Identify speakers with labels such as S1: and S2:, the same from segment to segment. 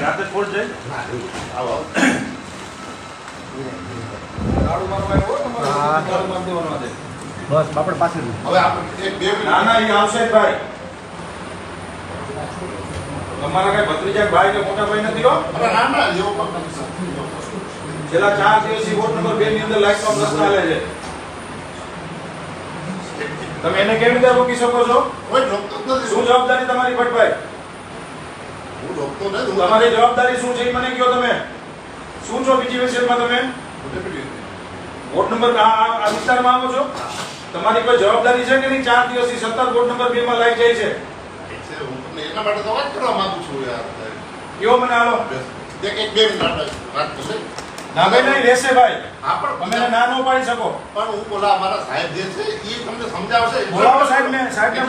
S1: રાતે ફોડ જાય આવો ગાડું મારવા આવ્યો તમારે માર દેવાનો છે બસ બાપડ પાસે હવે આપણે એક બે ના ના એ આવશે ભાઈ તમારા કઈ ભત્રીજા ભાઈ કે મોટા ભાઈ નથી હો અરે ના ના એવો છેલ્લા 4 દિવસથી વોર્ડ નંબર 2 ની અંદર લાઈટનો પ્રશ્ન આલે છે તમે એને કેવી રીતે રોકી શકો છો કોઈ રોકતો નથી શું જવાબદારી તમારી ભટ્ટભાઈ હું રોકતો નથી તમારી જવાબદારી શું છે મને કહો તમે શું છો બીજી વિષયમાં તમે વોર્ડ નંબર આ વિસ્તારમાં આવો છો તમારી કોઈ જવાબદારી છે કે નહીં 4 દિવસથી સતત વોર્ડ નંબર 2 માં લાઈટ જાય છે હું તમને એના માટે તો વાત કરવા માંગુ છું યાર કેવો મને હાલો એક બે મિનિટ વાત કરશે ના ભાઈ નહીં રહેશે ભાઈ હા પણ તમે ના નો પાડી શકો પણ હું બોલા અમારા સાહેબ જે છે એ તમને સમજાવશે બોલાવો સાહેબને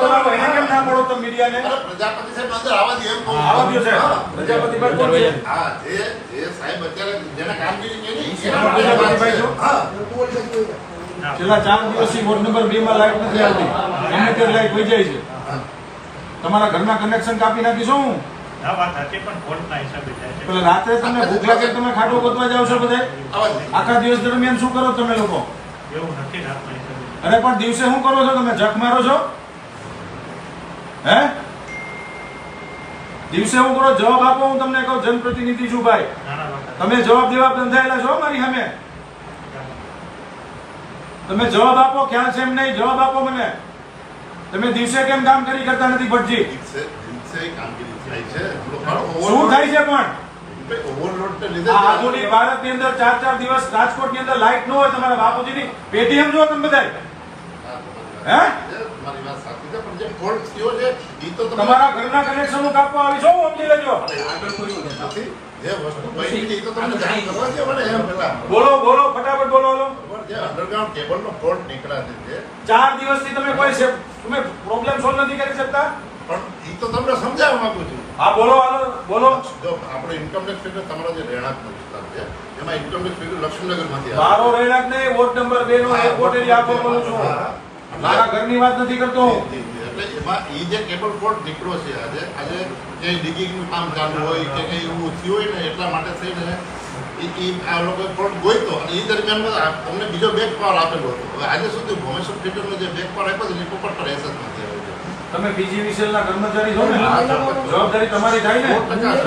S1: બોલાવો એને કેમ ના બોલો તમે મીડિયાને અરે પ્રજાપતિ સાહેબ અંદર આવવા દે એમ કહો આવવા દો સાહેબ પ્રજાપતિ ભાઈ કોણ છે હા જે સાહેબ અત્યારે જેના કામગીરી કેની પ્રજાપતિ ભાઈ છો હા છેલ્લા 4 દિવસથી વોર્ડ નંબર 2 માં લાઈટ નથી આવતી ગમે તે લાઈટ વહી જાય છે તમારા ઘરના કનેક્શન કાપી નાખીશું હું આ વાત હતી પણ ફોલ્ટના હિસાબે થાય છે એટલે રાત્રે તમે ભૂખ લાગે તમે ખાટો ગોતવા જાવ છો બધે આખા દિવસ દરમિયાન શું કરો તમે લોકો એવું નથી રાતના હિસાબે અરે પણ દિવસે શું કરો છો તમે જખ મારો છો હે દિવસે શું કરો જવાબ આપો હું તમને કહું જનપ્રતિનિધિ છું ભાઈ તમે જવાબ દેવા બંધાયેલા છો મારી સામે તમે જવાબ આપો ખ્યાલ છે એમ નહીં જવાબ આપો મને તમે દિવસે કેમ કામ કરી કરતા નથી ભટ્ટજી દિવસે કામગીરી થાય છે શું થાય છે પણ ઓવરલોડ ને લીધે આધુનિક ભારતની અંદર 4 દિવસ રાજકોટની અંદર લાઈટ ન હોય તમારા બાપુજીની પેટીએમ જો તમે બધાય હે તમારી વાત સાચી છે પણ જે ફોલ્ટ થયો છે ઈ તો તમારા ઘરના કનેક્શનો કાપવા આવી છો સમજી લેજો આગળ કોઈ નથી જે વસ્તુ બની છે ઈ તો તમને જાણ કરવા છે મને એમ પેલા બોલો ફટાફટ બોલો જે અંડરગ્રાઉન્ડ કેબલનો ફોલ્ટ નીકળ્યા છે 4 દિવસથી તમે કોઈ પ્રોબ્લેમ સોલ્વ નથી કરી શકતા પણ ઈ તો તમને સમજાવવા માંગુ છું હા બોલો જો આપણો ઇન્કમ ટેક્સ ફિગર તમારો જે રહેણાંકનો વિસ્તાર છે એમાં ઇન્કમ ટેક્સ ફિગર લક્ષ્મીનગરમાંથી આવે મારો રહેણાંક નહીં વોર્ડ નંબર 2 નો એક કોટેરી આપો બોલું છું મારા ઘરની વાત નથી કરતો એટલે એમાં ઈ જે કેબલ ફોલ્ટ નીકળ્યો છે આજે જે ડિગિંગનું કામ ચાલુ હોય કે કઈ એવું થયું હોય ને એટલા માટે થઈને ઈ આ લોકો ફોલ્ટ ગોઈતો અને ઈ દરમિયાનમાં તમને બીજો બેક પાવર આપેલો હતો હવે આજે સુધી ભોમેશ્વર ફિટરનો જે બેક પાવર આપ્યો છે એ પોપટ પર એસેસ નથી આવ્યો તમે પીજીવીસીએલ ના કર્મચારી છો ને જવાબદારી તમારી થાય ને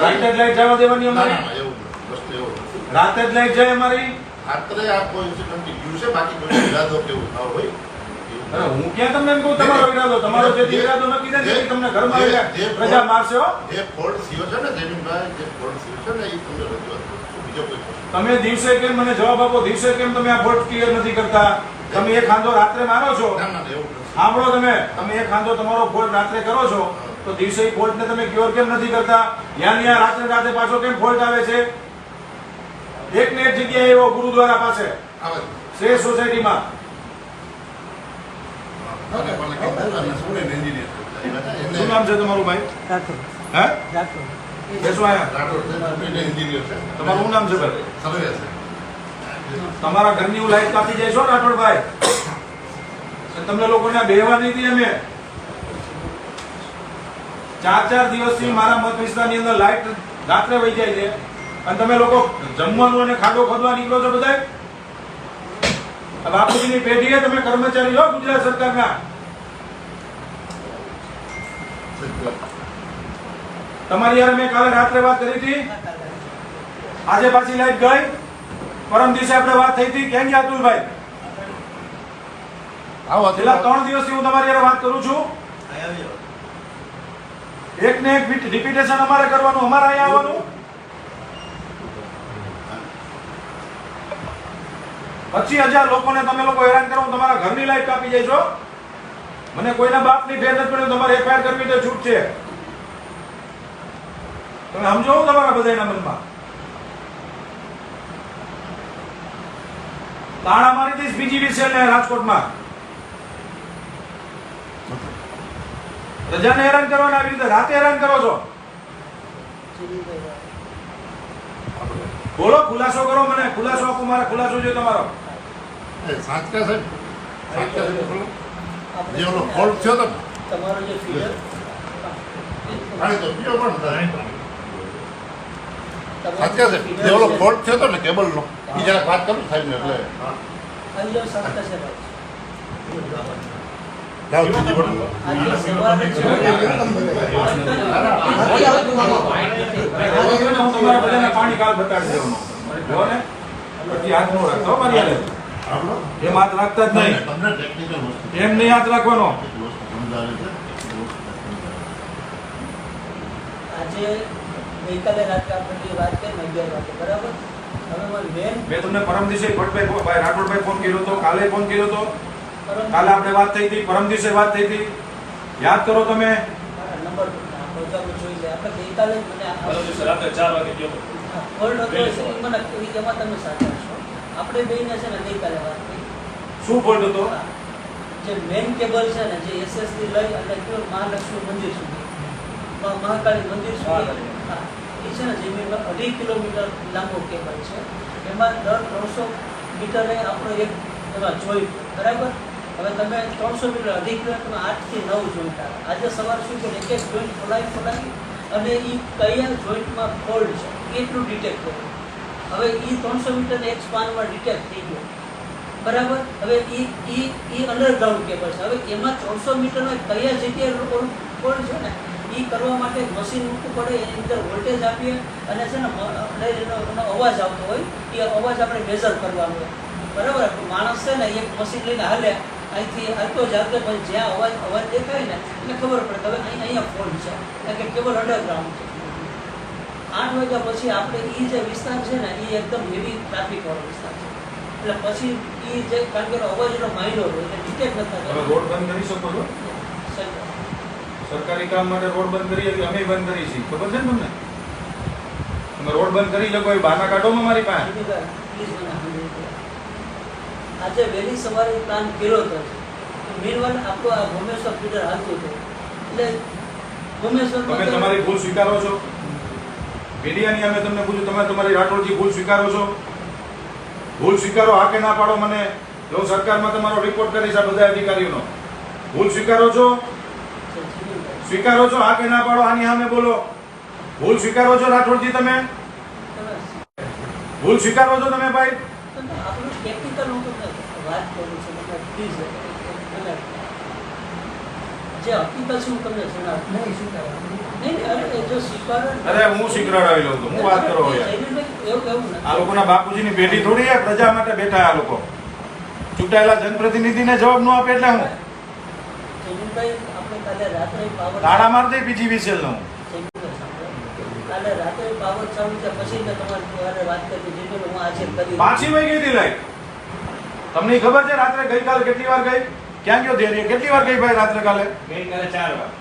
S1: રાતે જ લાઈટ જવા દેવાની અમારી એવું વસ્તુ એવું રાતે જ લાઈટ જાય અમારી રાત્રે આ કોઈ ઇન્સિડન્ટ થયું છે બાકી કોઈ ઈરાદો કેવું થાવ હોય અરે હું ક્યાં તમને એમ કહું તમારો જે ઈરાદો નક્કી થાય ને તમને ઘરમાં આવીને પ્રજા મારશે હો જે ફોલ્ટ થયો છે ને જમીનભાઈ જે ફોલ્ટ થયો છે ને એ તમને રજૂઆત બીજો કોઈ તમે દિવસે કેમ મને જવાબ આપો દિવસે કેમ તમે આ ફોલ્ટ ક્લિયર નથી કરતા તમે એક ખાંધો રાત્રે મારો છો સાંભળો તમે એક ખાંધો તમારો ફોલ્ટ રાત્રે કરો છો તો દિવસે ફોલ્ટ ને તમે ક્યોર કેમ નથી કરતા યા રાત્રે પાછો કેમ ફોલ્ટ આવે છે એક ને એક જગ્યાએ એવો ગુરુદ્વારા પાસે શ્રેષ્ઠ સોસાયટીમાં શું નામ છે તમારું ભાઈ હે બેસો આયા તમારું શું નામ છે ભાઈ તમારા ઘરની હું લાઈટ કાપી જાય છો રાઠોડભાઈ તમને લોકોને બેહવા નહીં દી અમે 4 દિવસથી મારા મત વિસ્તારની અંદર લાઈટ રાત્રે વહી જાય છે અને તમે લોકો જમવાનું અને ખાડો ખોદવા નીકળો છો બધા બાપુજીની પેઢીએ તમે કર્મચારી લો ગુજરાત સરકારના તમારી યાર મેં કાલે રાત્રે વાત કરી હતી આજે પાછી લાઈટ ગઈ પરમ દિવસે આપણે વાત થઈ હતી કેમ ગયા અતુલભાઈ છેલ્લા 3 દિવસથી હું તમારી યાર વાત કરું છું એક ને એક રિપીટેશન અમારે કરવાનું અમારે અહીંયા આવવાનું 25,000 લોકોને તમે લોકો હેરાન કરો તમારા ઘરની લાઈટ કાપી જાય છો મને કોઈના બાપની ફેર નથી પડ્યો તમારે એફઆઈઆર કરવી તો છૂટ છે તમે સમજો તમારા બધાના મનમાં તાળા મારી દઈશ પીજીવીસીએલ ને રાજકોટમાં પ્રજાને હેરાન કરવાના આવી રીતે રાતે હેરાન કરો છો બોલો, ખુલાસો કરો, મને ખુલાસો આપો, મારે ખુલાસો જોઈએ તમારો.
S2: સાચકા સાહેબ, સાચકા સાહેબ બોલો. જે ઓલો ફોલ્ટ થયો તો
S3: તમારો જે ફીડર
S2: પાણી તો પીઓ પણ સાચકા સાહેબ, જે ઓલો ફોલ્ટ થયો તો ને કેબલનો, એ જરાક વાત કરું સાહેબ ને એટલે
S3: આવી જાઓ સાચકા છે ભાઈ.
S2: લાવ બીજી બોટલ.
S3: આજે સવારે
S1: હું તમારા બધાને પાણી કાલ બતાડી દેવાનો. જો ને, પછી હાથ નો રાખતો હો મારી હારે.
S2: આપણો
S1: એમ હાથ રાખતા જ નહીં.
S2: તમને ટેકનિકલ વસ્તુ
S1: એમ નહીં હાથ રાખવાનો.
S2: સમજાવે છે.
S3: આજે ગઈકાલે રાત્રે આપણે જે વાત કરી ને 11 વાગે બરાબર. હવે મારી બેન
S1: મેં તમને પરમ દિવસે ભટ્ટભાઈ રાઠોડભાઈ ફોન કર્યો હતો, કાલે ફોન કર્યો હતો, કાલે આપણે વાત થઈ હતી, પરમ દિવસે વાત થઈ હતી, યાદ કરો તમે.
S3: મારા નંબર આપણે જોઈ લે. આપણે ગઈકાલે મને
S4: રાત્રે 4 વાગે ગયો.
S3: ફોલ્ડ હતો એ મને એમાં તમે સાચા છો. આપણે બેને છે ને ગઈકાલે વાત કરી.
S1: શું ફોલ્ટ હતો?
S3: જે મેન કેબલ છે ને જે SS થી લઈ અને મહાલક્ષ્મી મંદિર સુધી, મહાકાળી મંદિર સુધી, હા, એ છે ને જમીનમાં 2.5 કિલોમીટર લાંબો કેબલ છે. એમાં દર 300 મીટરે આપણો એક એમાં જોઈન્ટ બરાબર. હવે તમે 300 મીટર 2.5 કિલોમીટર 8 થી 9 જોઈન્ટ આવે. આજે સવારે શું છે એક જોઈન્ટ ખોલાવી અને એ કયા જોઈન્ટમાં ફોલ્ટ છે એટલું ડિટેક્ટ કર્યું. હવે એ 300 મીટર એક સ્પાનમાં ડિટેક્ટ થઈ ગયો બરાબર. હવે એ અંડરગ્રાઉન્ડ કેબલ છે. હવે એમાં 300 મીટરનો કયા જગ્યાએ ફોલ્ટ છે ને એ કરવા માટે મશીન મૂકવું પડે, એની અંદર વોલ્ટેજ આપીએ અને છે ને એનો અવાજ આવતો હોય એ અવાજ આપણે મેઝર કરવાનો હોય બરાબર. માણસ છે ને એક મશીન લઈને હાલે અહીંથી હાલતો જ હાલતો પછી જ્યાં અવાજ દેખાય ને એટલે ખબર પડે હવે અહીંયા ફોલ્ટ છે એટલે કે કેબલ અંડરગ્રાઉન્ડ છે. 8 વાગ્યા પછી આપણે એ જે વિસ્તાર છે ને એ એકદમ હેવી ટ્રાફિક વાળો વિસ્તાર છે એટલે પછી એ જે કારણ કે એનો અવાજ એટલો માઇનોર હોય એટલે ડિટેક્ટ નથી
S1: તમે
S3: થતો.
S1: રોડ બંધ કરી શકો છો? સરકારી કામ માટે રોડ બંધ કરીએ કે અમે બંધ કરી છીએ, ખબર છે ને તમને? તમે રોડ બંધ કરી શકો એ બહાના કાઢોમાં મારી પાસે.
S3: પ્લીઝ મને સમજાવી. આજે વહેલી સવારે પ્લાન કર્યો હતો. મીનવાલ આપણું આ ભુવનેશ્વર ફીડર હાલતું હતું એટલે ભુવનેશ્વર
S1: તમે તમારી ભૂલ સ્વીકારો છો? મીડિયાની અમે તમને પૂછ્યું, તમે તમારી રાઠોડજી ભૂલ સ્વીકારો છો? ભૂલ સ્વીકારો, હા કે ના પાડો મને. જો સરકારમાં તમારો રિપોર્ટ કરીશ આ બધા અધિકારીઓનો. ભૂલ સ્વીકારો છો? સ્વીકારો છો? હા કે ના પાડો, આની સામે બોલો. ભૂલ સ્વીકારો છો રાઠોડજી તમે? ભૂલ સ્વીકારો છો તમે ભાઈ?
S3: આપણું ટેકનિકલ હું તમને વાત કરું છું પ્લીઝ જે હકીકત છે હું તમને જણાવું. નહીં અરે જો સ્વીકારો
S1: અરે હું શીખડાવી લઉં છું, હું વાત કરો યાર.
S3: એવું નથી.
S1: આ લોકોના બાપુજીની પેઢી થોડી આ પ્રજા માટે બેઠા આ લોકો. ચૂંટાયેલા જનપ્રતિનિધિને જવાબ ન આપે એટલે હું
S3: જમીનભાઈ આપણે કાલે રાત્રે પાવર
S1: તાળા માર દે PGVCL નો.
S3: કાલે રાત્રે પાવર ચાલુ છે પછી મેં તમારી જોડે વાત કરી જેટલું હું આજે કરી
S1: પાછી વહી ગઈ હતી લાઈટ. તમને ઈ ખબર છે રાત્રે ગઈકાલે કેટલી વાર ગઈ? ક્યાં ગયો ધેર્ય? કેટલી વાર ગઈ ભાઈ રાત્રે કાલે?
S4: ગઈકાલે 4 વાગે.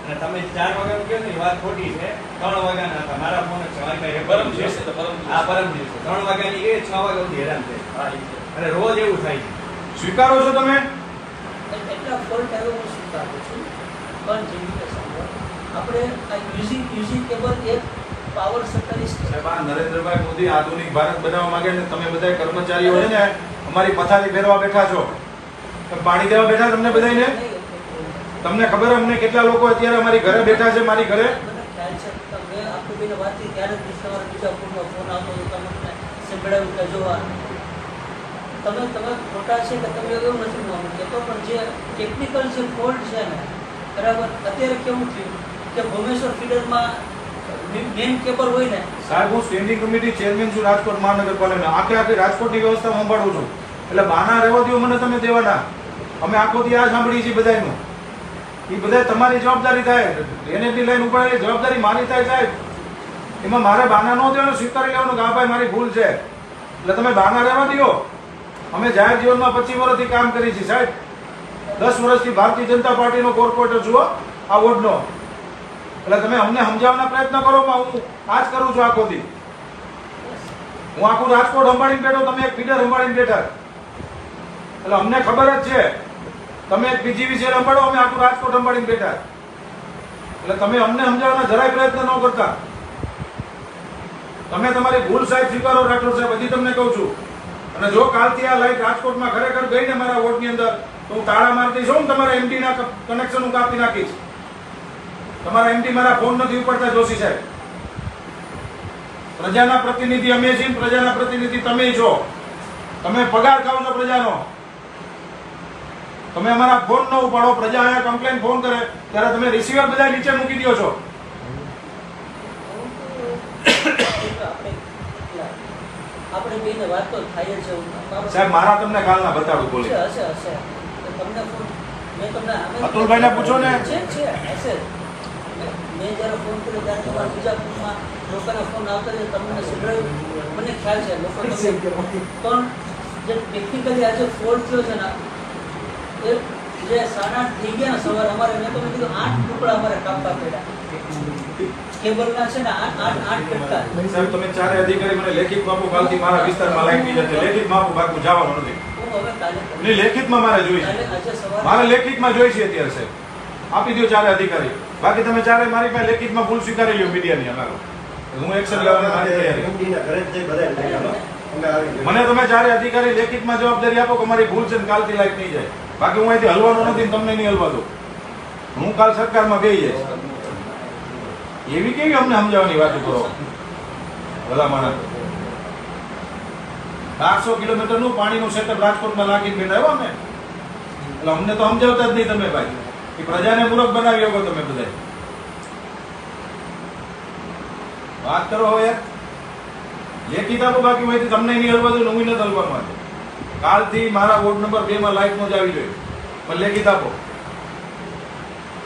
S4: અને તમે 4 વાગ્યાનું કહો ને એ વાત ખોટી છે. 3 વાગ્યાના હતા. મારા ફોન છે મારી પાસે પરમ દિવસે તો પરમ દિવસે 3 વાગ્યાની એ 6 વાગ્યા સુધી હેરાન થાય. અને રોજ એવું થાય છે.
S1: સ્વીકારો છો તમે?
S3: એટલા ફોલ્ટ આવ્યો હું સ્વીકારું છું પણ જેવી સાંભળો આપણે આ યુઝિંગ કેબલ એક પાવર સપ્લાય
S1: સાહેબ આ નરેન્દ્રભાઈ મોદી આધુનિક ભારત બનાવવા માંગે ને તમે બધા કર્મચારીઓ છે ને અમારી પથારી ફેરવા બેઠા છો. તમે પાણી દેવા બેઠા તમને બધાને? તમને ખબર અમને કેટલા લોકો અત્યારે અમારી ઘરે બેઠા છે, મારી ઘરે?
S3: મને ખ્યાલ છે તમે આખું બેને વાત થઈ ત્યારે જ તમારા બીજા ફોનનો ફોન આવતો હતો તમને સંભળાવ્યું કે જોવા તમે ખોટા છે કે તમે એવું નથી માનું કહેતો પણ જે ટેકનિકલ જે ફોલ્ટ છે ને બરાબર અત્યારે કેવું થયું કે ભુવનેશ્વર ફીડરમાં મેન કેબલ હોય ને
S1: સાહેબ હું સ્ટેન્ડિંગ કમિટી ચેરમેન છું રાજકોટ મહાનગરપાલિકાનો. આખી રાજકોટની વ્યવસ્થા સંભાળું છું એટલે બાના રહેવા દો મને તમે દેવાના. અમે આખો દી આ સાંભળીએ છીએ બધાનું. એ બધા તમારી જવાબદારી થાય. એનએફની લાઈન ઉપાડેલી જવાબદારી મારી થાય સાહેબ. એમાં મારે બાના ન દેવાનું, સ્વીકારી લેવાનું કે હા ભાઈ મારી ભૂલ છે એટલે તમે બાના રહેવા દો. અમે જાહેર જીવનમાં 25 વર્ષથી કામ કરી છીએ સાહેબ. 10 વર્ષથી ભારતીય જનતા પાર્ટીનો કોર્પોરેટર છું આ વોર્ડનો. એટલે તમે અમને સમજાવવાના પ્રયત્ન કરો હું આ જ કરું છું આખો દી. હું આખું રાજકોટ સંભાળીને બેઠો, તમે એક ફીડર સંભાળીને બેઠા. એટલે અમને ખબર જ છે તમે એક PGVCL સંભાળો, અમે આખું રાજકોટ સંભાળીને બેઠા. એટલે તમે અમને સમજાવવાના જરાય પ્રયત્ન ન કરતા. તમે તમારી ભૂલ સાહેબ સ્વીકારો રાઠોડ સાહેબ, હજી તમને કહું છું. અને જો કાલથી આ લાઈટ રાજકોટમાં ખરેખર ગઈ ને મારા વોર્ડની અંદર તો હું તાળા મારતી છું, તમારા એમડી ના કનેક્શન હું કાપી નાખીશ. તમારા એમડી મારા ફોન નથી ઉપાડતા જોશી સાહેબ. પ્રજાના પ્રતિનિધિ અમે છીએ, પ્રજાના પ્રતિનિધિ તમે છો. તમે પગાર ખાવ છો પ્રજાનો. તમે અમારા ફોન ન ઉપાડો, પ્રજા અહીંયા કમ્પ્લેન ફોન કરે ત્યારે તમે રિસીવર બધા નીચે મૂકી દો છો.
S3: આપણે બેને વાત તો થાય જ છે.
S1: સાહેબ મારા તમને કાલના બતાડું બોલે
S3: હશે હશે તમને ફોન મેં તમને
S1: અતુલભાઈને પૂછો ને.
S3: છે હશે. મેં જ્યારે ફોન કર્યો ત્યારે તમારા બીજા ફોનમાં લોકોના ફોન આવતા છે, તમને સંભળાયું, મને ખ્યાલ છે. લોકો પણ જે ટેકનિકલી આજે ફોલ્ટ થયો છે ને એ જે 8:30 થઈ ગયા ને સવારે અમારે, મેં તમને કીધું 8 ટુકડા અમારે કાપવા પડ્યા કેબલના છે ને 8 કટકા.
S1: સાહેબ તમે ચારે અધિકારી મને લેખિત આપો, કાલથી મારા વિસ્તારમાં લાઈટ નહીં જશે. લેખિત આપો, બાકી જવાનું નથી.
S3: હું હવે કાલે
S1: નહીં, લેખિતમાં મારે જોઈએ છે.
S3: આજે સવારે
S1: મારે લેખિતમાં જોઈએ છે અત્યારે સાહેબ. આપી દો ચારે અધિકારી. બાકી તમે ચારે મારી પાસે લેખિતમાં ભૂલ સ્વીકારી લ્યો મીડિયાની અમારો. હું એક્શન લેવાની મારી તૈયારી. મને તમે ચારે અધિકારી લેખિતમાં જવાબદારી આપો કે મારી ભૂલ છે ને કાલથી લાઈટ નહીં જાય. બાકી હું અહીંથી હલવાનો નથી ને તમને નહીં હલવા દઉં. હું કાલ સરકારમાં બેસી જઈશ. એવી કેવી અમને સમજાવવાની વાત કરો ભલા માણસ. 400 કિલોમીટરનું પાણીનું સેટઅપ રાજકોટમાં લાગીને બેઠા આવ્યો અમે. એટલે અમને તો સમજાવતા જ નહીં તમે ભાઈ કે પ્રજાને મૂર્ખ બનાવી શકો તમે બધા. વાત કરો હવે યાર. લેખિત આપો, બાકી હોય તમને નહીં હલવા દઉં ને હું નથી હલવાનું. કાલથી મારા વોર્ડ નંબર 2 માં લાઈટ નો જ આવી જોઈએ, પણ લેખિત આપો.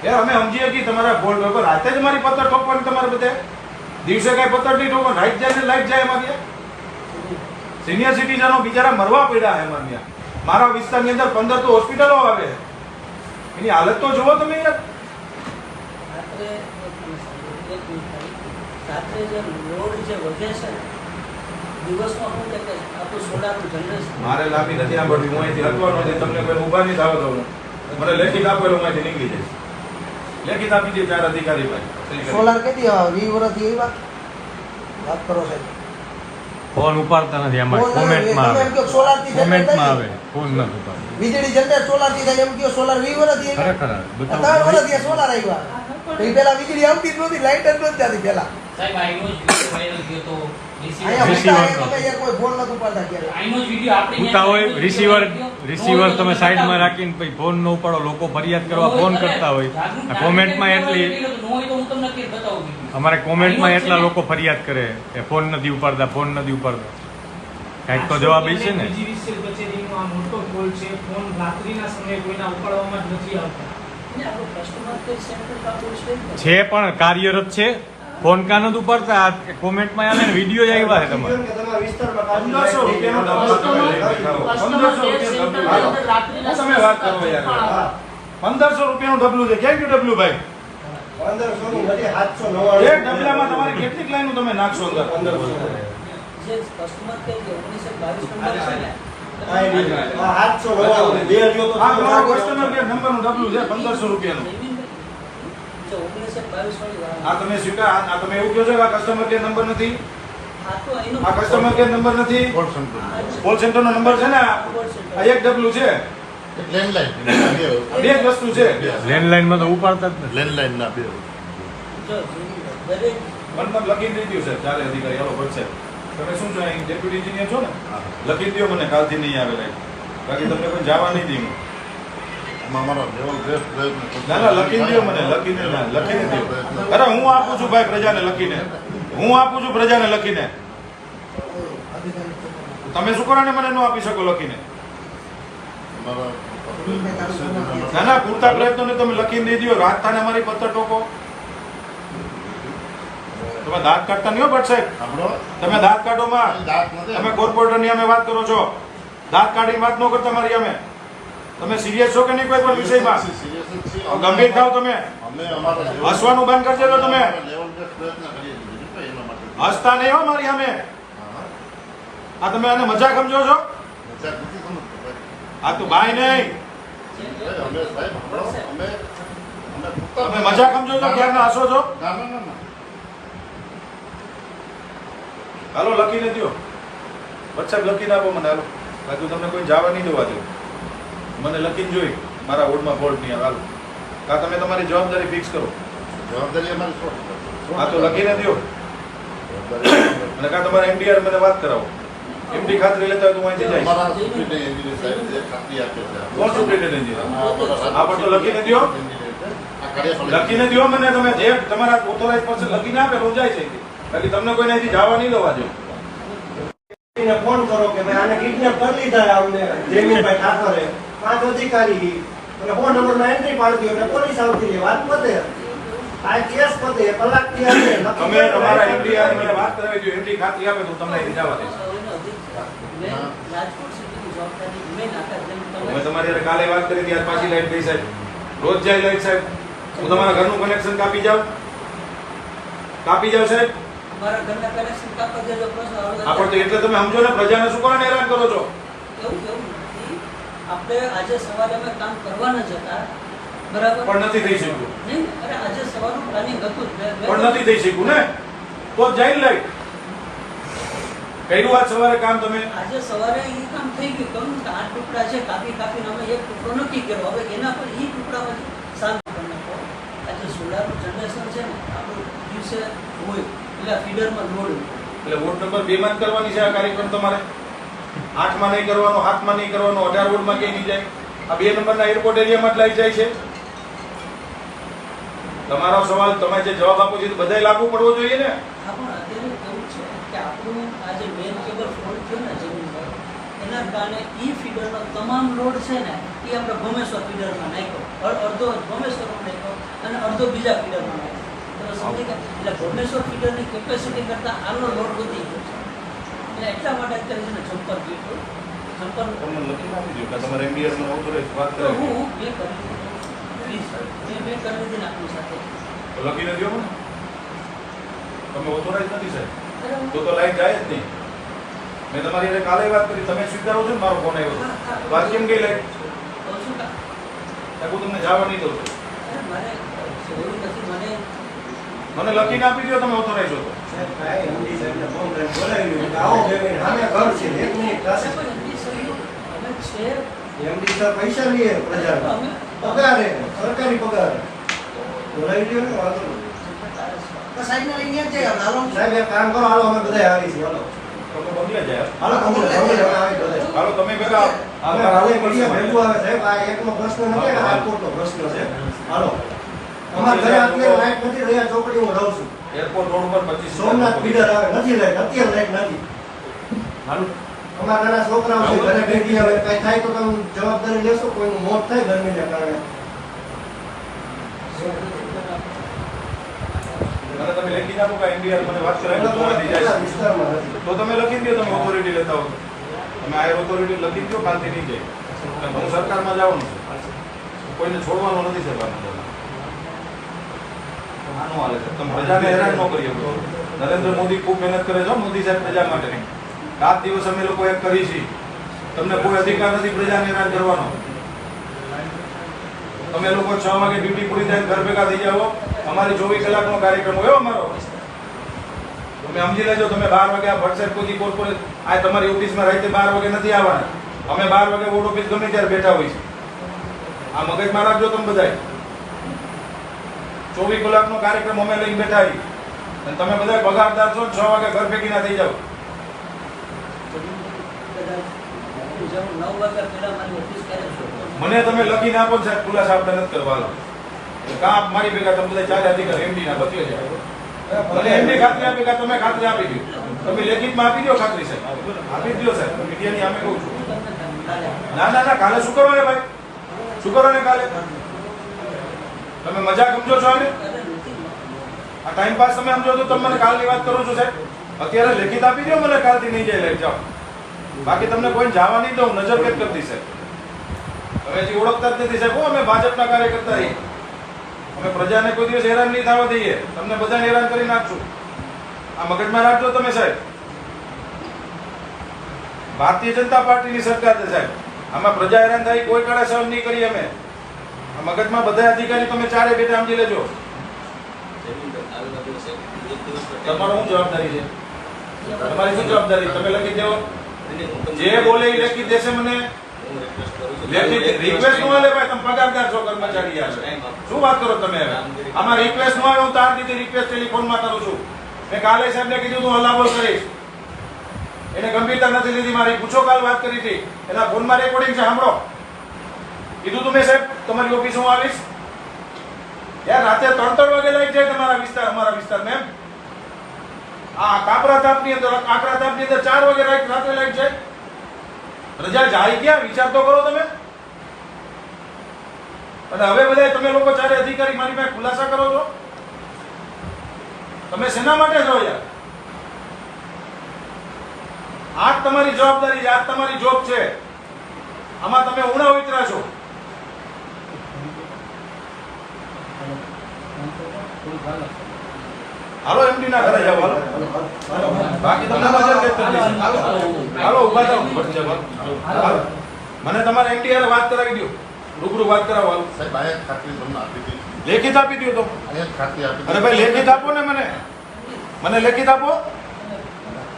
S1: યાર અમે સમજીએ કે તમારા ફોલ્ટ હોય, રાતે જ મારી પત્તર ઠોકવાની તમારે બધે. દિવસે કઈ પત્તર નહીં ઠોકવાનું, રાત જાય ને લાઈટ જાય એમાં. સિનિયર સિટીઝનો બિચારા મરવા પડ્યા એમાં. મારા વિસ્તારની અંદર 15 તો હોસ્પિટલો આવે. એની હાલત તો જુઓ તમે યાર.
S3: રાત્રે જે લોડ જે વધે છે દિવસમાં શું કે આપણું સોલારનું જનરેશન
S1: મારે લાંબી નથી સાંભળવી. હું અહીંથી હટવાનો નથી. તમને કોઈ ઉભા નહીં થવા દઉં. મને લેખિત આપો એટલે હું અહીંથી નીકળી જઈશ. લેખિત આપી દે ચાર અધિકારી ભાઈ.
S5: સોલાર કેદી આવે 20 વર્ષથી એવા વાત કરો છે.
S6: ફોન ઉપાડતા નથી અમારે કોમેન્ટમાં આવે. કોમેન્ટમાં આવે ફોન નથી ઉપાડતા.
S5: વીજળી જનરેટ સોલાર થી થાય એમ કયો સોલાર 20 વર્ષથી
S6: ખરેખર બતાવો.
S5: 3 વર્ષથી સોલાર આવ્યા. તો ઈ પેલા વીજળી આવતી જ નહોતી, લાઈટ જ નહોતી જતી પેલા.
S7: સાહેબ આઈનો જ વિડિયો વાયરલ થયો તો
S5: અહીંયા
S6: receiver
S5: મોટા તમે યાર કોઈ ફોન નતું ઉપાડતા ક્યારે.
S7: આઈનો જ વિડિયો આપણે
S6: ઉતા હોય રિસીવર તમે સાઈડમાં રાખીને પછી ફોન ન ઉપાડો, લોકો ફરિયાદ કરવા ફોન કરતા હોય. આ કોમેન્ટમાં એટલી
S7: હોય તો હું તમને કે બતાવું.
S6: અમારે કોમેન્ટમાં એટલા લોકો ફરિયાદ કરે કે ફોન નથી ઉપાડતા, ફોન નથી ઉપાડતા. કાંઈક તો જવાબ એ છે ને.
S8: બીજી વિસ્તાર કચેરીનો આ મોટો કોલ છે. ફોન રાત્રિના સમયે કોઈના ઉપાડવામાં જ નથી આવતા.
S3: ને આપણું કસ્ટમર કેર સેન્ટર કાપડ છે જ ને.
S6: છે પણ કાર્યરત છે. ફોન કાં નથી ઉપાડતા. આ કોમેન્ટમાં આવે ને વિડીયો જ આવ્યા છે તમારે.
S5: તમારા વિસ્તારમાં
S1: 1500 રૂપિયાનો ડબ્બો તમે લઈ બેઠા હો. 1500 રૂપિયાનો ડબ્બો હાલો. તમે વાત કરો યાર. 1500 રૂપિયાનું ડબલું છે. ક્યાં ગયું ડબલું ભાઈ?
S5: 1500 નું બધી 799.
S1: એક ડબલામાં તમારી કેટલીક લાઈનો તમે નાખશો અંદર? 1500.
S3: જે કસ્ટમર કેર જે 1922 નંબર છે ને
S5: આ 799 બે જો તો
S1: આ તમારો કસ્ટમર કેર નંબરનું ડબલું છે 1500 રૂપિયાનું.
S3: જે 1922 વાળી વાત.
S1: આ તમે સ્વીકાર આ તમે એવું કહો છો કે આ કસ્ટમર કેર નંબર નથી?
S3: આ તો એનો
S1: આ કસ્ટમર કેર નંબર નથી?
S2: કોલ સેન્ટર
S1: કોલ સેન્ટરનો નંબર છે ને આ? આ એક ડબલું છે.
S2: લેન્ડલાઈન
S1: બે જ વસ્તુ છે.
S6: લેન્ડલાઈનમાં તો ઉપાડતા જ નથી.
S2: લેન્ડલાઈન ના બે
S3: જો દરેક
S1: મને લખી દઈ દો સાહેબ ચારે અધિકારી હાલો ભટ્ટ સાહેબ. તમે શું છો અહીં ડેપ્યુટી એન્જિનિયર છો ને? લખી દો મને કાલથી નહીં આવે લાઈટ. બાકી તમને કોઈ જવા નહીં દઈ.
S2: અમારા લેવલ બેસ્ટ પ્રયત્ન
S1: ના ના લખીને દો મને. લખીને દો. અરે હું આપું છું ભાઈ પ્રજાને લખીને. હું આપું છું પ્રજાને લખીને. તમે શું કરો ને મને ન આપી શકો લખીને? ના ના પૂરતા પ્રયત્નોને તમે લખીને દઈ દો. રાત થાને અમારી પત્તર ટોકો. તમે દાંત કાઢતા નહીં હો ભટ્ટ સાહેબ.
S2: આપણો
S1: તમે દાંત કાઢોમાં
S2: દાંત નથી.
S1: તમે કોર્પોરેટરની અમે વાત કરો છો. દાંત કાઢીને વાત ન કરતા મારી અમે. તમે સિરિયસ છો કે નહીં કોઈ પણ વિષયમાં?
S2: સિરિયસ જ છીએ.
S1: ગંભીર થાવ તમે.
S2: અમે અમારા level-
S1: હસવાનું બંધ કરજો તો તમે.
S2: લેવલ બેસ્ટ પ્રયત્ન કરીએ છીએ દીપકભાઈ, એના માટે.
S1: હસતા નહીં હો મારી અમે.
S2: હા.
S1: આ તમે આને મજાક સમજો છો?
S2: મજાક નથી સમજતો ભાઈ.
S1: આ તો બાય નહીં.
S2: ભાઈ, અમે સાહેબ સાંભળો, અમે પૂરતા-
S1: તમે મજાક સમજો છો ક્યારના હસો છો?
S2: ના ના ના ના
S1: હાલો લખીને દો વચ્ચે લખીને આપો મને હાલો બાકી તમને કોઈ જવા નહીં દેવા દો મને લખીને જોઈ મારા વોર્ડમાં ફોલ્ટ નહીં હાલો કાં તમે તમારી જવાબદારી ફિક્સ કરો
S2: જવાબદારી અમારી
S1: હા તો લખીને દો અને કાં તમારા એમડીઆર મને વાત કરાવો એમડી ખાતરી લેતા હોય તો હું અહીંથી જઈશ
S2: અમારા સુપ્રિન્ટેન્ડન્ટ એન્જિનિયર સાહેબ જે ખાતરી આપે છે
S1: કોણ સુપ્રિન્ટેન્ડન્ટ એન્જિનિયર આ પણ તો લખીને દો
S2: આ કાર્યપાલક
S1: લખીને દો મને તમે જે તમારા ઓથોરાઇઝ પર્સન લખીને આપે તો જાય છે બાકી તમને કોઈ અહીંથી જવા નહીં દેવા દો
S9: ફોન કરો કે ભાઈ આને કિડનેપ કરી લીધા અમને જયમીનભાઈ ઠાકોરે 5 અધિકારી અને ફોન નંબરમાં એન્ટ્રી પાડી દો એટલે પોલીસ આવતી રહે વાત પતે આ કેસ પતે કલાક
S1: તમે તમારા એમડીઆર મને વાત કરાવી દો એમડી ખાતરી આપે તો તમને અહીંથી જવા દઈશ
S3: રાજકોટ સિટીની જવાબદારી મેં નાખા જેમ
S1: મેં
S3: તમે
S1: તમારી હારે કાલે વાત કરી હતી આજ પાછી લાઈટ ગઈ સાહેબ રોજ જાય લાઈટ સાહેબ હું તમારા ઘરનું કનેક્શન કાપી જાઉં સાહેબ
S3: મારા ઘરના કનેક્શન કાપવા દેજો પ્રશ્ન
S1: આપણે તો એટલે તમે સમજો ને પ્રજાને શું કારણે હેરાન કરો છો
S3: એવું નથી આપણે આજે સવારે અમે કામ કરવાના જ હતા બરાબર
S1: પણ નથી થઈ શક્યું
S3: નહીં અરે આજે સવારનું પ્લાનિંગ હતું જ.
S1: પણ નથી થઈ શક્યું ને તો જાય લાઈટ કર્યું આજ સવારે કામ તમે
S3: આજે સવારે એ કામ થઈ ગયું કેમ કે 8 ટુકડા છે કાપીને અમે એક ટુકડો નક્કી કર્યો હવે એના પર એ ટુકડામાં શાંત કરી નાખો આજે સોલારનું જનરેશન છે ને આપણું દિવસે હોય એટલે ફીડરમાં લોડ
S1: એટલે વોર્ડ નંબર 2 માં જ કરવાની છે આ કાર્યક્રમ તમારે 8 માં નહીં કરવાનો 7 માં નહીં કરવાનો 18 વોર્ડમાં ક્યાંય નહીં જાય આ 2 નંબરના એરપોર્ટ એરિયામાં જ લાઈટ જાય છે તમારો સવાલ તમે જે જવાબ આપો છો બધાય લાગુ પડવો જોઈએ ને
S3: હા પણ અત્યારે કેવું છે કે આપણું આ જે મેઇન કેબલ ફોલ્ટ થયો ને જમીનમાં એના કારણે ઈ ફીડરનો તમામ લોડ છે ને એ આપણે ભોમેશ્વર ફીડરમાં નાખ્યો અડધો ભોમેશ્વરમાં નાખ્યો અને અડધો બીજા ફીડરમાં નાખ્યો તમે સમજી ગયા એટલે ભોમેશ્વર ફીડરની કેપેસિટી કરતાં આનો લોડ વધી ગયો છે એટલે એટલા માટે અત્યારે છે ને જમ્પર ગયું જમ્પર
S1: તમને લખી નાખી દો કે તમારે એમડીઆર માં ઓથોરાઇઝ વાત
S3: તો
S1: કરાવી
S3: હું મેં કરી પ્લીઝ મેં કરી દીધી ને આપણી સાથે
S1: તો લખીને દો મને તમે ઓથોરાઇઝ નથી સાહેબ
S3: અરે હું-
S1: તો લાઈટ જાય જ નહીં મેં તમારી હારે કાલે વાત કરી તમે સ્વીકારો છો ને મારો ફોન આવ્યો
S3: હા, હા.
S1: તો આજ કેમ ગઈ લાઈટ
S3: કહું છું કે
S1: હું તમને જવા નહીં દઉં છું
S3: અરે મને જરૂર નથી મને
S1: મને લખીને આપી દો તમે ઓથોરાઇઝ છો તો
S9: એમડી સાહેબને ફોન કરીને બોલાવી લો આવો જમીન સામે ઘર છે 1 મિનિટ થશે
S3: અમે છે
S9: એમડી સર પૈસા લઈએ પ્રજાના
S3: અમે
S9: પગારે સરકારી પગાર બોલાવી લ્યો ને વાંધો નહીં.
S5: તો સાહેબને લઈને જ જઈએ આપણે, હાલો.
S9: સાહેબ એક કામ કરો હાલો અમે બધા આવી છીએ હાલો
S1: તમે બંગલે જાય
S9: હાલો કમલે અમે આવી બધા
S1: હાલો તમે ભેગા
S9: અમે હાલે મીડિયા ભેગું આવે સાહેબ આ એકનો પ્રશ્ન નથી આ રાજકોટનો પ્રશ્ન છે હાલો અમારા ઘરે અત્યારે લાઈટ નથી રહ્યા ચોકડી હું રહું છું
S1: એરપોર્ટ રોડ ઉપર 25
S9: સોમનાથ પીડર આવે નથી લાઈટ અત્યારે લાઈટ નથી
S1: હાલો
S9: અમારા નાના છોકરાઓ છે ઘરે બેઠી આવે કઈ થાય તો તમે જવાબદારી લેશો કોઈનું મોત થાય ગરમીને કારણે
S1: અને તમે લખી નાખો કે એમડીઆર મને વાત કરાવી તો મને જાય છે.
S9: વિસ્તારમાં નથી
S1: તો તમે લખી દો તમે ઓથોરિટી લેતા હો તો. તમે આ ઓથોરિટી લખી દો કાલથી નહીં જાય અને હું સરકારમાં જવાનું છે કોઈને છોડવાનું નથી સરકારમાં આનું હાલે છે તમે પ્રજાને હેરાન ન કરી શકો નરેન્દ્ર મોદી ખૂબ મહેનત કરે છે હો, મોદી સાહેબ પ્રજા માટે રાત દિવસ અમે લોકો એક કરી છીએ તમને કોઈ અધિકાર નથી પ્રજાને હેરાન કરવાનો તમે લોકો 6 વાગે ડ્યુટી પૂરી થાય ઘર ભેગા થઈ જાઓ અમારી 24 કલાકનો કાર્યક્રમ હોય હો અમારો તમે સમજી લેજો તમે 12 વાગે આ ભટસેટ કોઈ કોર્પોરેટ આ તમારી ઓફિસમાં રાતે 12 વાગે નથી આવવાના અમે 12 વાગે વોર્ડ ઓફિસ ગમે ત્યારે બેઠા હોય છે આ મગજમાં રાખજો તમે બધાય 24 કલાકનો કાર્યક્રમ અમે લઈને બેઠા છીએ અને તમે બધા પગારદાર છો 6 વાગે ઘર ભેગી ના થઈ જાઓ
S3: જાઉં 9 વાગ્યા પહેલા મારી ઓફિસ ક્યારે છોડો
S1: મને તમે લખીને આપો ને સાહેબ ખુલાસા આપણે નથી કરવાનો કામ મારી ભેગા તમે બધા ચારે અધિકાર એમડી ના બચી જાય મને એમની ખાતરી આપી કે તમે ખાતરી આપી દો તમે લેખિતમાં આપી દો ખાતરી સાહેબ આપી દો સાહેબ મીડિયાની અમે કહું છું ના ના ના કાલે શું કરવાને ભાઈ શું કરવાને કાલે તમે મજાક સમજો છો આને આ ટાઈમ પાસ તમે સમજો તો તમે મને કાલની વાત કરો છો સાહેબ અત્યારે લેખિત આપી દો મને કાલથી નહીં જાય લઈ જાઓ બાકી તમને કોઈ જવા નહીં દઉં નજર કેદ કરી દઈશ સાહેબ હવે હજી ઓળખતા જ નથી સાહેબ હો, અમે ભાજપના કાર્યકર્તા છીએ અમે પ્રજાને કોઈ દિવસ હેરાન નહીં થવા દઈએ તમને બધાને હેરાન કરી નાખશું આ મગજમાં રાખજો તમે સાહેબ ભારતીય જનતા પાર્ટીની સરકાર છે સાહેબ આમાં પ્રજા હેરાન થાય કોઈ કાળે સહન નહીં કરી અમે આ મગજમાં બધા અધિકારી તમે ચારે બેટા સમજી લેજો તમારો શું જવાબદારી છે તમારી શું જવાબદારી? તમે લખી દેવો. જે બોલે એ લખી દેશે મને. લેખિત રિક્વેસ્ટ નો આલે ભાઈ, તમે પગારદાર છો, કર્મચારી યાર. શું વાત કરો તમે હવે? આમાં રિક્વેસ્ટ નો આવે, હું તાર દીધી રિક્વેસ્ટ ટેલિફોનમાં કરું છું. મેં કાલે સાહેબને કીધું તું હલ્લાબોલ કરીશ. એને ગંભીરતા નથી લીધી મારી. પૂછો, કાલ વાત કરી હતી, એના ફોનમાં રેકોર્ડિંગ છે, સાંભળો. કીધું તું મેં સાહેબ તમારી ઓફિસ હું આવીશ. યાર રાતે 3-3 વાગે લાઈટ જાય તમારા વિસ્તાર, અમારા વિસ્તારમાં એમ. આ કાપરા તાપની અંદર, આકરા તાપની અંદર 4 વાગે રાતે લાઈટ જાય. રજા જાય ક્યાં? વિચાર તો કરો તમે. અને હવે બધા તમે લોકો ચારે અધિકારી મારી પાસે ખુલાસા કરો છો. તમે શેના માટે છો યાર? આ જ તમારી જવાબદારી છે, આ જ તમારી જોબ છે. આમાં તમે ઉણા ઉતરા છો. હાલો એમડી ના ઘરે જાવ. હાલો બાકી તમને મજા કરતા નથી. હાલો ઉભા થાઓ. હાલો. મને તમારે એમડી હારે વાત કરાવી દો. રૂબરૂ વાત કરાવો. હાલો
S2: સાહેબ આયા ખાતરી તમને આપી દીધી.
S1: લેખિત આપી દો તો.
S2: આયા ખાતરી આપી
S1: અરે ભાઈ લેખિત આપો ને મને. મને લેખિત આપો.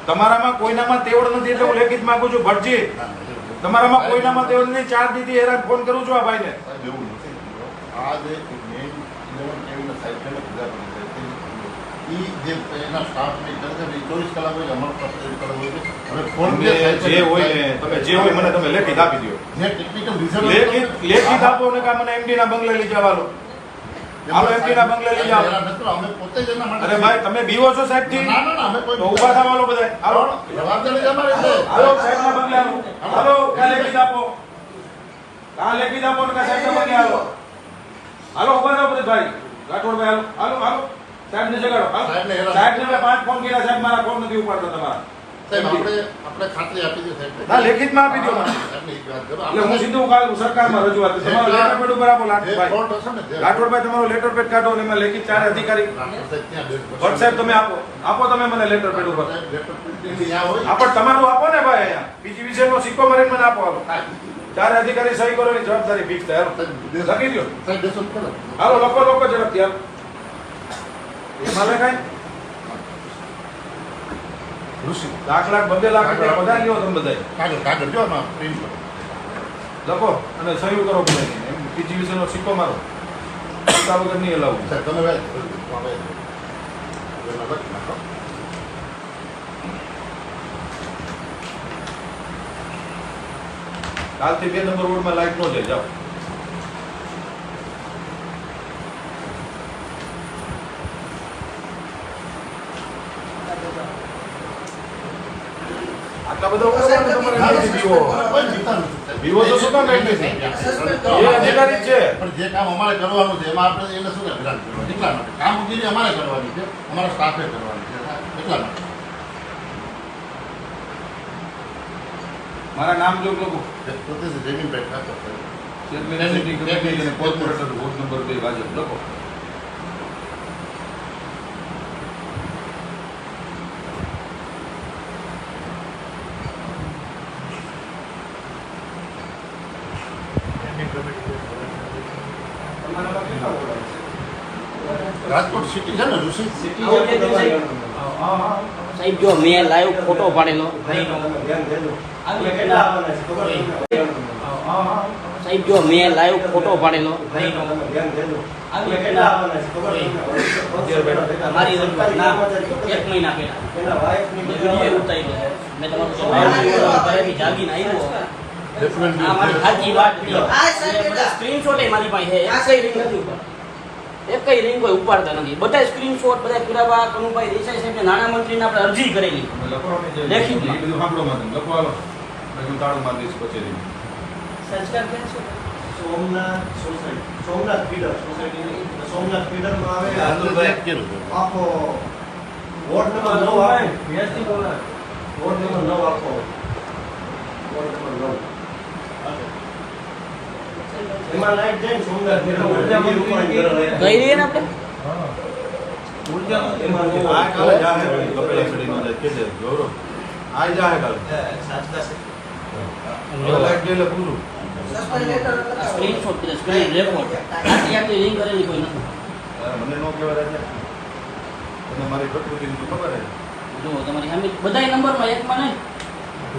S1: તમારામાં કોઈનામાં તેવડ નથી એટલે હું લેખિત માંગુ છું. ભટજી, તમારામાં કોઈનામાં તેવડ નથી. 4 દીધી હેરાન ફોન કરું છું આ ભાઈને.
S2: સાહેબ એવું નથી. આ જે મેઇન 11 કેવીના સાહેબ છે ને બધા પણ ઈ જે એના સ્ટાફ ને કરે છે 24 કલાક હોય અમારો પાસે કરે હોય છે. હવે ફોન
S1: જે હોય ને તમે જે હોય મને તમે લેખિત આપી દો.
S2: જે ટેકનિકલ રીઝન
S1: લેખિત આપો ને કા મને એમડી ના બંગલે લઈ જવાલો. હાલો એમડી ના બંગલે લઈ જાઓ.
S2: અમે પોતે જ એના માટે.
S1: અરે ભાઈ તમે બીવો છો સાહેબ થી?
S2: ના ના ના અમે કોઈ
S1: તો ઉભા થવાલો બધા. હાલો
S2: જવાબદારી અમારી છે.
S1: હાલો સાહેબ ના બંગલે આવો. હાલો કા લેખિત આપો. કા લેખિત આપો ને કા સાહેબ ના બંગલે આવો. હાલો ઉભા થાઓ બધા ભાઈ. રાઠોડ ભાઈ હાલો હાલો હાલો. સાહેબ ને જગાડો. સાહેબ ને મેં 5 ફોન કર્યા, સાહેબ મારા ફોન નથી ઉપાડતા તમારા.
S2: સાહેબ આપણે ખાતરી આપી દે સાહેબ.
S1: ના લેખિત માં આપી દો મને.
S2: સાહેબને એક વાત કરો.
S1: એટલે હું સીધું કાલ સરકારમાં રજૂઆત કરું. તમારો લેટર પેડ ઉપર આપો લાઠભાઈ.
S2: ફોલ્ટ હશે ને
S1: રાઠોડભાઈ તમારો લેટર પેડ કાઢો ને એમાં લેખિત 4 અધિકારી. ભટ્ટ સાહેબ તમે આપો. આપો તમે મને લેટર પેડ ઉપર. આપો તમારું આપો ને ભાઈ અહીંયા. બીજી વિષયનો સિક્કો મારીને મને આપો. હાલો 4 અધિકારી સહી કરો ની જવાબદારી ફિક્સ થાય. હાલો લખી દો.
S2: સાહેબ દેશો કરો.
S1: હાલો લખો ઝડપથી. હાલો એમાં લખાય ઋષિ 1 લાખ 2 લાખ રૂપિયા બધા લ્યો તમે બધા.
S2: કાગળ જો ના પ્રિન્ટ કરો.
S1: લખો અને સહી કરો બધા. બીજી વિષયનો સિક્કો મારો. સિક્કા વગર નહીં હલાવું.
S2: સાહેબ તમે હવે લખી નાખો.
S1: કાલથી 2 નંબર રોડમાં લાઈટ નો જાય. જાઓ. આટલા બધા ઉપાડવાને તમારે નથી બીવો.
S2: કોઈ ચિંતા નથી સાહેબ.
S1: બીવો તો શું કામ કાઢી નથી? એ અધિકારી જ છે.
S2: પણ જે કામ અમારે કરવાનું છે એમાં આપણે એને શું વિરામ કરવાનું એટલા માટે કામગીરી અમારે કરવાની છે, અમારા સ્ટાફે કરવાની છે એટલા માટે.
S1: મારા નામ જો લોકો
S2: પોતે જમીનભાઈ ઠાકોર સાહેબ.
S1: ચેરમેન સિટી કમિટી અને કોર્પોરેટર વોર્ડ નંબર 2 ભાજપ. લખો.
S2: રાજકોટ સિટી છે ને ઋષિ
S7: સાહેબ જો મેં લાઈવ ફોટો પાડેલો. સાહેબ જો મેં લાઈવ ફોટો પાડેલો. મારી ના 1 મહિના પહેલા વિડીયો ઉતાર્યો. મેં તમારું જાગીને આવ્યો. આ મારી સાચી વાત છે. સ્ક્રીનશોટ મારી પાસે છે. આ કઈ રીંગ નથી ઉપર. એક કઈ રીંગ કોઈ ઉપાડતા નથી. બધા સ્ક્રીનશોટ બધા પુરાવા કનુભાઈ દેસાઈ સાહેબને નાણા મંત્રીને આપણે અરજી કરેલી. લેખિત
S1: બધું સાંભળો માં લખો. હાલો બધું તાળું મારી દઈશ પછી.
S3: સંસ્કાર કેમ છે?
S9: Somnath society, Somnath feeder society, Somnath ફીડરમાં આવે આખો વોર્ડ નંબર 9 આવે. વોર્ડ નંબર 9 આખો વોર્ડ નંબર 9 એમાં લાઈટ જાય ને સોમનાથ ફીડર
S7: કઈ રહી ને આપણે
S1: આ કાલે જાહે વળી કપેલા છડી નો જાય કે દે ગૌરવ આ જાહે કાલે
S9: સાચા છે.
S1: લાઈટ ગયેલે પૂરું.
S7: સ્ક્રીનશોટ કરે સ્ક્રીન રેકોર્ડ આટલી રિંગ કરેલી કોઈ નથી.
S1: મને નો કહેવાય છે. અને મારી પ્રકૃતિની તો ખબર છે.
S7: જો તમારી સામે બધાય નંબરમાં એકમાં નહીં,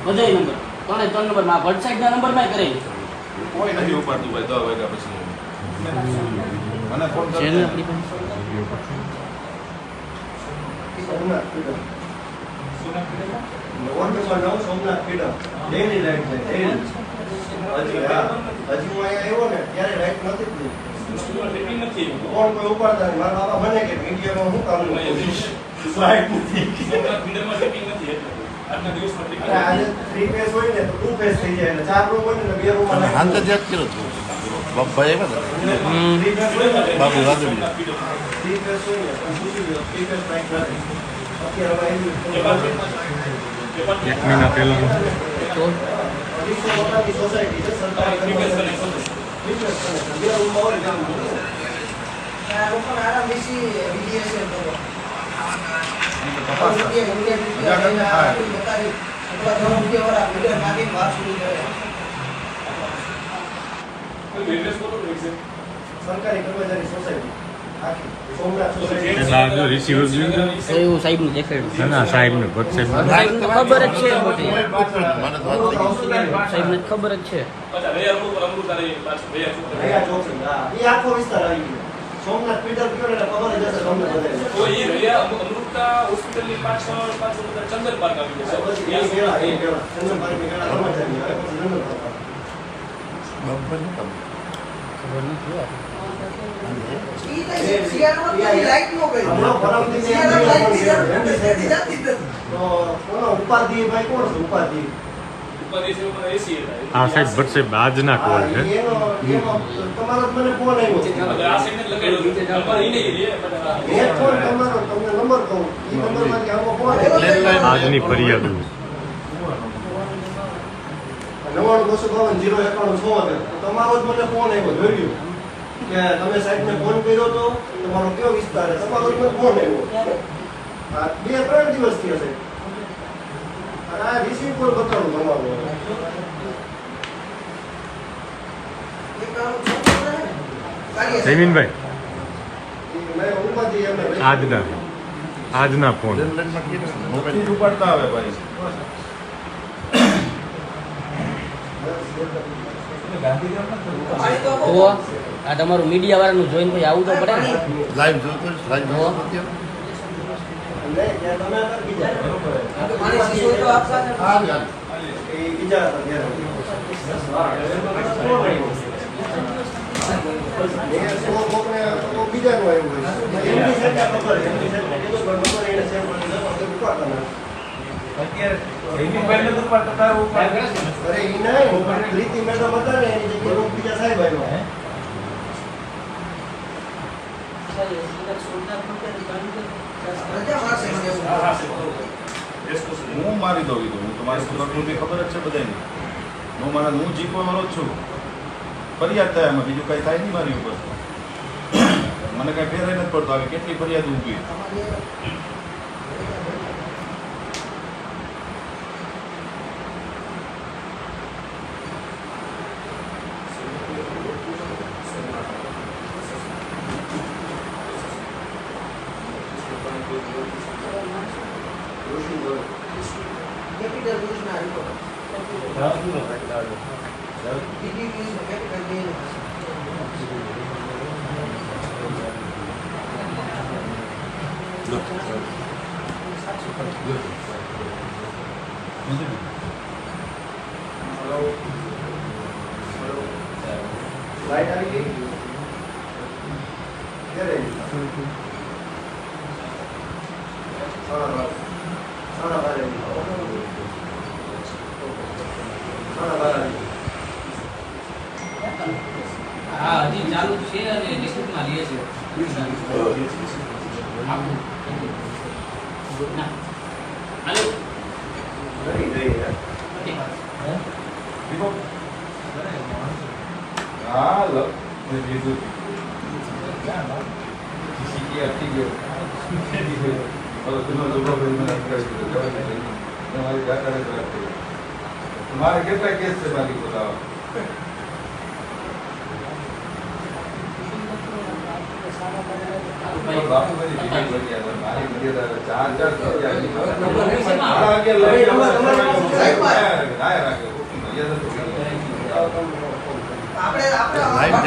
S7: બધાય નંબર 3 નંબરમાં આ ભટ્ટ સાહેબના નંબરમાં કરેલી
S1: કોઈ નથી ઉપાડતું ભાઈ 10 વાગ્યા પછી મને ફોન
S7: છે ને
S1: કરજો.
S7: આપણી પાસે.
S9: Somnath feeder. Ward number 9 Somnath feeder. Daily light છે, ડેલી. હજી હું અહીંયા આવ્યો ને ત્યારે લાઈટ નથી જ નહીં. કોણ કોઈ ઉપાડતા નહીં. મારા બાબા મને કે મીડિયામાં શું કામ લાઈટ નથી. અરે આજે 3 ફેસ હોય ને તો 2 ફેસ થઈ જાય એટલે 4 રૂમ હોય ને 2 રૂમમાં light
S2: હાલ તો યાદ કર્યો હતો બાપભાઈ આવ્યા હતા બાબુ રાધુડી
S9: 3 ફેસ હોય ને તો પૂછી લો 3 ફેસ લાઈટ નથી. અત્યારે હવે આવી
S6: 1 મહિના પહેલા
S7: તો
S9: 200 વોટાની સોસાયટી છે સરકાર બે રૂમમાં હોય કામ કરે.
S5: આ લોકોને આરામ બેસી VDSL કરો.
S1: તપાસ
S9: સરકારી કર્મચારી સોસાયટી આખી સોમનાથ સોસાયટી
S6: એટલે આ જો રિસીવર જોયું
S7: તો એવું સાહેબનું દેખાડ્યું.
S6: ના સાહેબને ભટ્ટ સાહેબ
S7: સાહેબને તો ખબર જ છે બધી.
S2: મને તો વાત થઈ ગઈ.
S7: સાહેબને તો ખબર જ છે.
S9: રહ્યા ચોકડી હા એ આખો વિસ્તાર આવી ગયો. સોમનાથ પીટર કયો ને એટલે ખબર જ હશે તમને બધાને. પછી એ ગેલા ચંદનભાઈની ગેલા કર્મચારી હવે પછી ચંદનભાઈ.
S2: બાપભાઈ શું કામ?
S7: ખબર નથી હો.
S9: હમણાં પરમદિવસે તો કોનો ઉપાધિ ભાઈ કોણ છે ઉપાધિ?
S6: આ સાહેબ ભટ્ટ સાહેબ આજના કોલ છે.
S9: એનો તમારો જ મને ફોન આવ્યો. મેં ફોન તમારો તમને નંબર કહું એ નંબરમાંથી આવો ફોન આવ્યો.
S6: આજની ફરિયાદ
S9: 99-252-091-6 તમારો જ મને ફોન આવ્યો જોયું કે તમે સાહેબને ફોન કર્યો તો તમારો કયો વિસ્તાર છે તમારો જ મને ફોન આવ્યો. આ 2-3 દિવસથી હશે. અને આ રિસીવ કોલ બતાવું તમારો.
S6: જયમીનભાઈ
S9: મેં ઉપાધિ એમને
S6: આજના ફોન
S2: લેન્ડલાઇનમાં કીધું ને, મોબાઈલ
S1: નથી ઉપાડતા હવે ભાઈ
S7: તો આ તમારું મીડિયા વાળાનું જોઈને ભાઈ આવું તો પડે ને.
S2: લાઈવ જોતો લાઈવ જોતો અત્યારે
S9: અને ત્યાં તમે હતા બીજા
S2: હા યાર
S9: એ બીજા હતા ત્યાં. મેં સો કોકને તો બીજાનું આવ્યું હોય. એમની સાથે ખબર છે, એમની સાથે કીધું પણ નંબર એને સેવ કરી દીધો, આપણે ઉપાડતા નથી. અરે ઈ નહીં, પ્રીતિ મેડમ હતા ને એની જગ્યાએ હું બીજા સાહેબ આવ્યા.
S1: હું મારી દઉં કીધું હું તમારી પ્રકૃતિ ખબર જ છે બધાને હું જીપો વાળો જ છું ફરિયાદ થાય એમાં બીજું કઈ થાય નહીં મારી ઉપર મને કઈ ફેર નથી પડતો આવી કેટલી ફરિયાદ ઊભી
S9: લાઈટ આવી ગઈ ક્યારે આવી? સાડા બાર આવી. સાડા બાર આવી.
S3: હા હજી ચાલુ જ છે અને લિસ્ટમાં લે છે
S7: હાલો.
S9: ઘણી ગઈ યાર.
S1: હા લો બીજું તમારે કેટલા કેસ છે બાકી બતાવો
S5: આપણે